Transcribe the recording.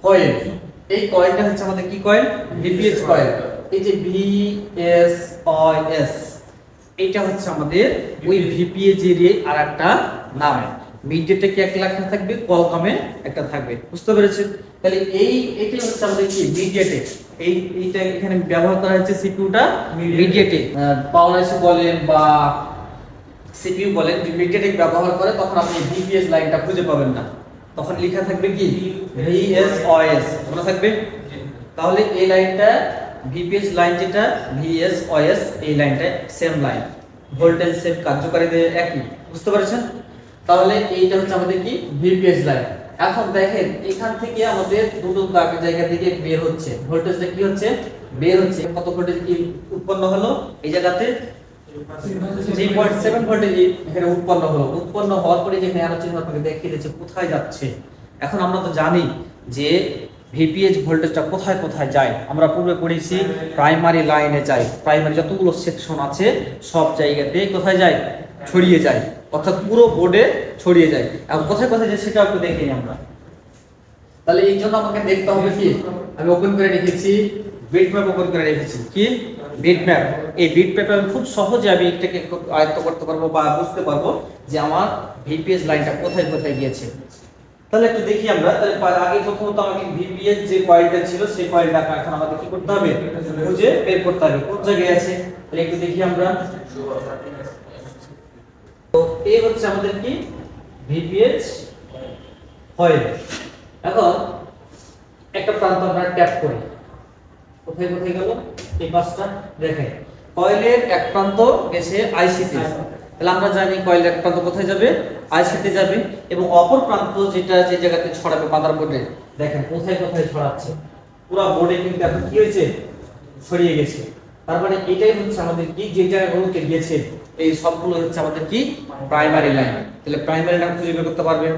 Coil. এই কয়েলটা হচ্ছে আমাদের কি কয়েল? VPS coil. এই যে ভিএসওএস, এটা হচ্ছে আমাদের ওই ভিপিএস এর আরেকটা নাম। মিডিয়াতে কি এক লেখা থাকবে, কলকামে একটা থাকবে, বুঝতে পেরেছেন? তাহলে এইটা হচ্ছে আমাদের কি মিডিয়াতে। এইটা এখানে ব্যবহার করা হচ্ছে সিপিইউটা মিডিয়াতে। পাওয়ার আইসি বলেন বা সিপিইউ বলেন, যে মিডিয়াতে ব্যবহার করে তখন আপনি ভিপিএস লাইনটা খুঁজে পাবেন না, তখন লেখা থাকবে কি ভিএসওএস, মনে থাকবে? তাহলে এই লাইনটা ভিপিএস লাইন, যেটা ভিএসওএস, এই লাইনটা সেম লাইন, ভোল্টেজ সেম, কার্যকারিতা একই, বুঝতে পারছেন? তাহলে এইটা হচ্ছে আমাদের কি ভিপিএস লাইন। এখন দেখেন এখান থেকে আমাদের দুটো জায়গা থেকে বের হচ্ছে ভোল্টেজটা, কি হচ্ছে বের হচ্ছে, কত ভোল্টেজ কি উৎপন্ন হলো এই জায়গাতে 3.7 ভোল্টেজ এখানে উৎপন্ন হলো। উৎপন্ন হওয়ার পরে যেখানে অ্যারো চিহ্ন আপনাকে দেখিয়ে দিচ্ছে কোথায় যাচ্ছে। এখন আমরা তো জানি যে ভিপিএস ভোল্টেজটা কোথায় কোথায় যায়, আমরা পূর্বে পড়েছি প্রাইমারি লাইনে যায়, প্রাইমারি যতগুলো সেকশন আছে সব জায়গাতে কোথায় যায়, ছড়িয়ে যায়, অর্থাৎ পুরো বোর্ডে ছড়িয়ে যায়। এখন কোথায় কোথায় যায় সেটা একটু দেখে নিই আমরা। তাহলে এই জন্য আমাকে দেখতে হবে কি, আমি ওপেন করে রেখেছি বিট ম্যাপ, ওপেন করে রেখেছি কি বিট ম্যাপ। এই বিট ম্যাপে আমি খুব সহজে আমি এটাকে আয়ত্ত করতে পারবো বা বুঝতে পারবো যে আমার ভিপিএস লাইনটা কোথায় কোথায় গিয়েছে। তাহলে একটু দেখি আমরা। তাহলে আগে প্রথমত আমাকে ভিপিএস যে কয়েলটা ছিল সেই কয়েলটা এখন আমাদের কি করতে হবে, খুঁজে বের করতে হবে কোন জায়গায় আছে। তাহলে একটু দেখি আমরা। তো এই হচ্ছে আমাদের কি ভিপিএস কয়েল। এখন একটা প্রান্ত আমরা ট্যাপ করি, কোথায় কোথায় গেল এই পাঁচটা, দেখেন কয়েলের এক প্রান্ত গেছে আইসিতে। তাহলে আমরা জানি কয়েলের এক প্রান্ত কোথায় যাবে, আইসিতে যাবে, এবং অপর প্রান্ত যেটা যে জায়গাতে ছড়াবে মাদারবোর্ডে, দেখেন কোথায় কোথায় ছড়াচ্ছে, পুরো বোর্ডে কিন্তু এখন কি হয়েছে, ছড়িয়ে গেছে। তার মানে এটাই হচ্ছে আমাদের কি, যে জায়গাগুলোতে গেছে এই সবগুলো হচ্ছে আমাদের কি প্রাইমারি লাইন। তাহলে প্রাইমারি লাইন খুঁজে বের করতে পারবেন।